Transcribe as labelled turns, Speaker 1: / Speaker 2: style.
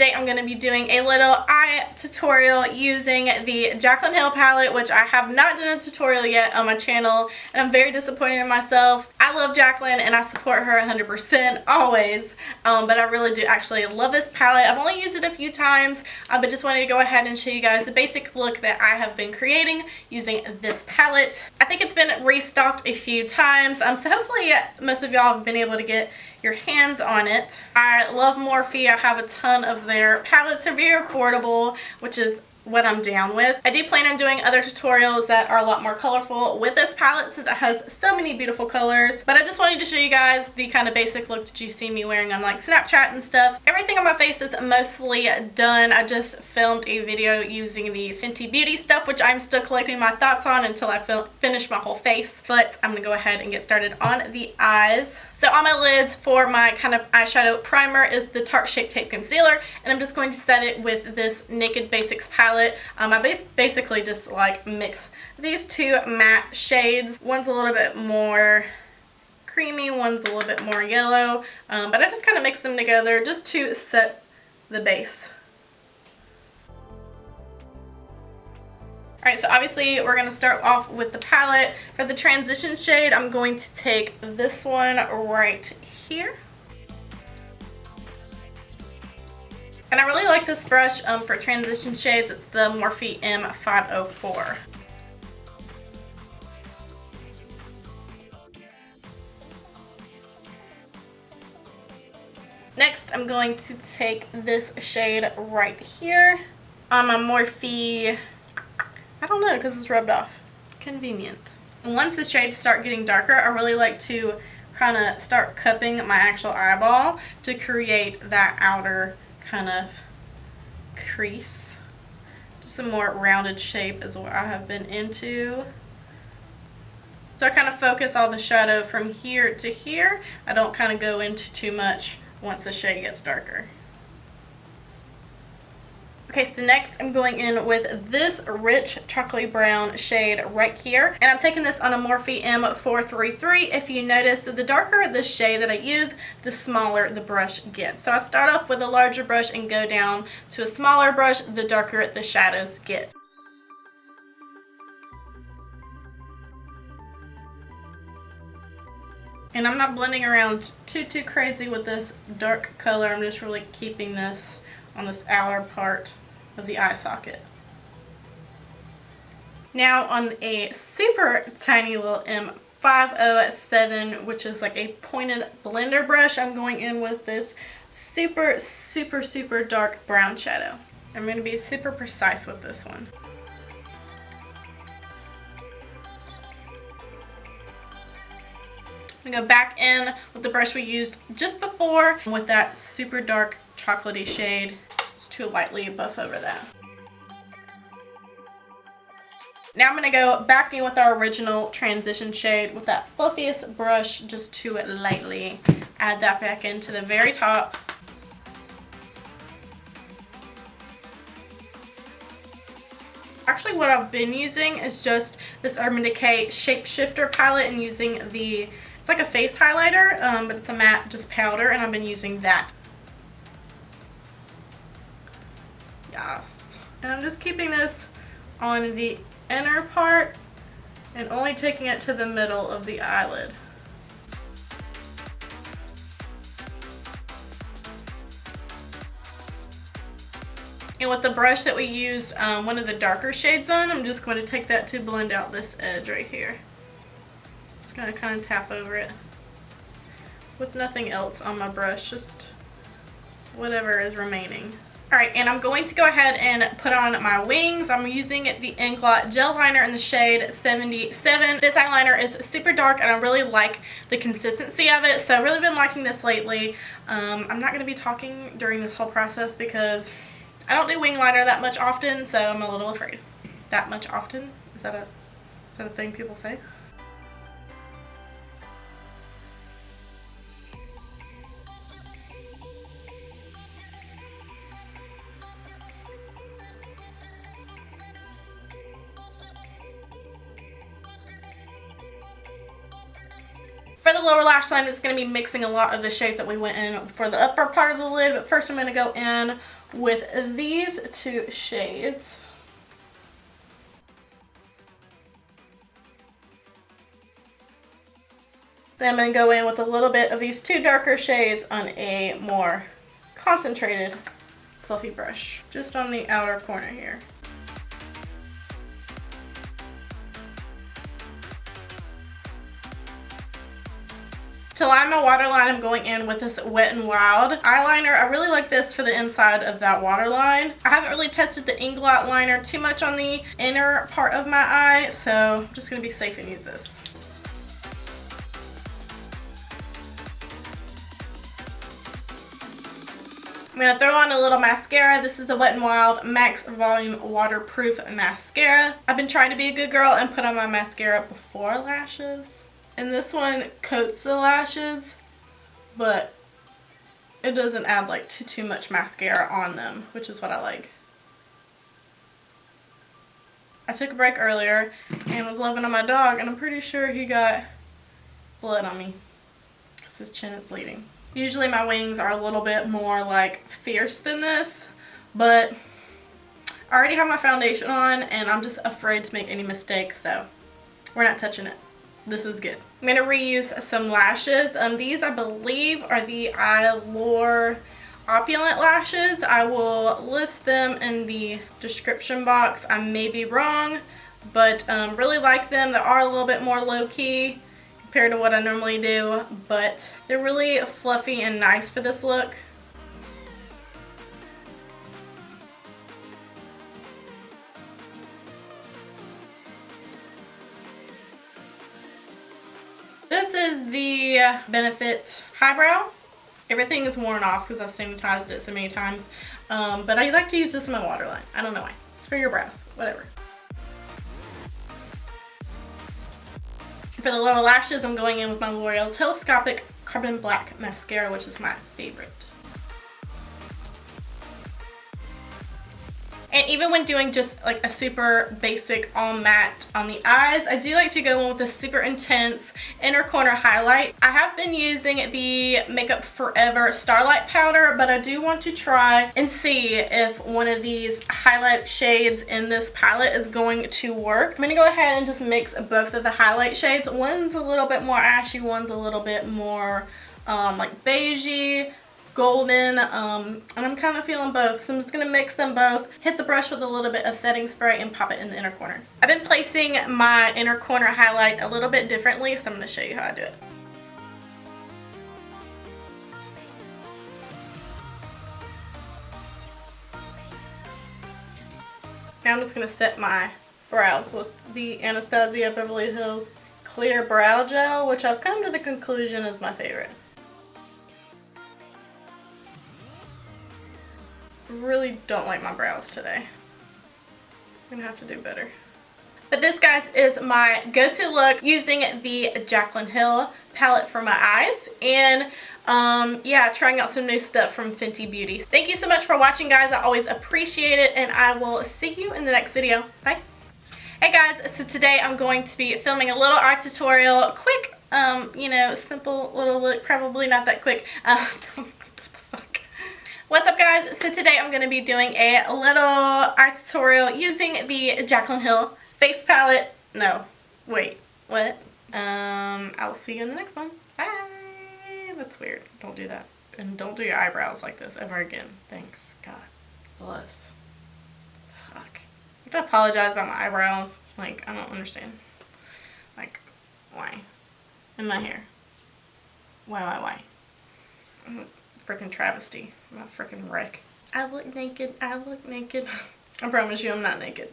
Speaker 1: today I'm going to be doing a little eye tutorial using the Jaclyn Hill palette, which I have not done a tutorial yet on my channel, and I'm very disappointed in myself. I love Jaclyn and I support her 100% always, but I really do actually love this palette. I've only used it a few times, but just wanted to go ahead and show you guys the basic look that I have been creating using this palette. I think it's been restocked a few times, so hopefully most of y'all have been able to get your hands on it. I love Morphe. I have a ton of their palettes. They're very affordable, which is what I'm down with. I do plan on doing other tutorials that are a lot more colorful with this palette since it has so many beautiful colors, but I just wanted to show you guys the kind of basic look that you see me wearing on like Snapchat and stuff. Everything on my face is mostly done. I just filmed a video using the Fenty Beauty stuff, which I'm still collecting my thoughts on until I finish my whole face, but I'm gonna go ahead and get started on the eyes. So on my lids for my kind of eyeshadow primer is the Tarte Shape Tape Concealer, and I'm just going to set it with this Naked Basics palette. I basically just like mix these two matte shades. One's a little bit more creamy, one's a little bit more yellow, but I just kind of mix them together just to set the base. Alright, so obviously we're going to start off with the palette. For the transition shade, I'm going to take this one right here. And I really like this brush for transition shades. It's the Morphe M504. Next, I'm going to take this shade right here on my Morphe. I don't know because it's rubbed off. Convenient. And once the shades start getting darker, I really like to kind of start cupping my actual eyeball to create that outer kind of crease. Just a more rounded shape is what I have been into. So I kind of focus all the shadow from here to here. I don't kind of go into too much once the shade gets darker. Okay, so next I'm going in with this rich chocolatey brown shade right here. And I'm taking this on a Morphe M433. If you notice, the darker the shade that I use, the smaller the brush gets. So I start off with a larger brush and go down to a smaller brush, the darker the shadows get. And I'm not blending around too crazy with this dark color. I'm just really keeping this on this outer part of the eye socket. Now on a super tiny little M507, which is like a pointed blender brush, I'm going in with this super dark brown shadow. I'm going to be super precise with this one. I'm going to go back in with the brush we used just before with that super dark chocolatey shade. Just to lightly buff over that. Now I'm going to go back in with our original transition shade with that fluffiest brush just to lightly add that back into the very top. Actually, what I've been using is just this Urban Decay Shapeshifter palette and using it's like a face highlighter, but it's a matte just powder, and I've been using that. Yes. And I'm just keeping this on the inner part and only taking it to the middle of the eyelid. And with the brush that we used one of the darker shades on, I'm just going to take that to blend out this edge right here. Just going to kind of tap over it with nothing else on my brush, just whatever is remaining. Alright, and I'm going to go ahead and put on my wings. I'm using the Inglot Gel Liner in the shade 77. This eyeliner is super dark and I really like the consistency of it, so I've really been liking this lately. I'm not going to be talking during this whole process because I don't do wing liner that much often, so I'm a little afraid. That much often? Is that a thing people say? For the lower lash line, it's going to be mixing a lot of the shades that we went in for the upper part of the lid, but first I'm going to go in with these two shades. Then I'm going to go in with a little bit of these two darker shades on a more concentrated fluffy brush, just on the outer corner here. To line my waterline, I'm going in with this Wet n Wild eyeliner. I really like this for the inside of that waterline. I haven't really tested the Inglot liner too much on the inner part of my eye, so I'm just going to be safe and use this. I'm going to throw on a little mascara. This is the Wet n Wild Max Volume Waterproof Mascara. I've been trying to be a good girl and put on my mascara before lashes. And this one coats the lashes, but it doesn't add like too much mascara on them, which is what I like. I took a break earlier and was loving on my dog, and I'm pretty sure he got blood on me because his chin is bleeding. Usually my wings are a little bit more like fierce than this, but I already have my foundation on and I'm just afraid to make any mistakes, so we're not touching it. This is good. I'm going to reuse some lashes. These I believe are the EyeLure Opulent lashes. I will list them in the description box. I may be wrong, but really like them. They are a little bit more low-key compared to what I normally do, but they're really fluffy and nice for this look. This is the Benefit Highbrow. Everything is worn off because I've sanitized it so many times, but I like to use this in my waterline. I don't know why. It's for your brows, whatever. For the lower lashes, I'm going in with my Loreal Telescopic Carbon Black Mascara, which is my favorite. And even when doing just like a super basic all matte on the eyes, I do like to go in with a super intense inner corner highlight. I have been using the Makeup Forever Starlight Powder, but I do want to try and see if one of these highlight shades in this palette is going to work. I'm going to go ahead and just mix both of the highlight shades. One's a little bit more ashy, one's a little bit more like beigey, golden, and I'm kind of feeling both, so I'm just going to mix them both, hit the brush with a little bit of setting spray, and pop it in the inner corner. I've been placing my inner corner highlight a little bit differently, so I'm going to show you how I do it. Now I'm just going to set my brows with the Anastasia Beverly Hills Clear Brow Gel, which I've come to the conclusion is my favorite. Really don't like my brows today. I'm gonna have to do better. But this, guys, is my go-to look using the Jaclyn Hill palette for my eyes, and yeah, trying out some new stuff from Fenty Beauty. Thank you so much for watching, guys. I always appreciate it, and I will see you in the next video. Bye. Hey guys, so today I'm going to be filming a little art tutorial, quick, you know, simple little look, probably not that quick. What's up, guys? So today I'm going to be doing a little art tutorial using the Jaclyn Hill face palette. No, wait, what? I'll see you in the next one. Bye. That's weird. Don't do that. And don't do your eyebrows like this ever again. Thanks. God bless. Fuck. I have to apologize about my eyebrows. Like, I don't understand. Like, why? And my hair. Why? Freaking travesty. I'm a freaking wreck. I look naked. I promise you I'm not naked.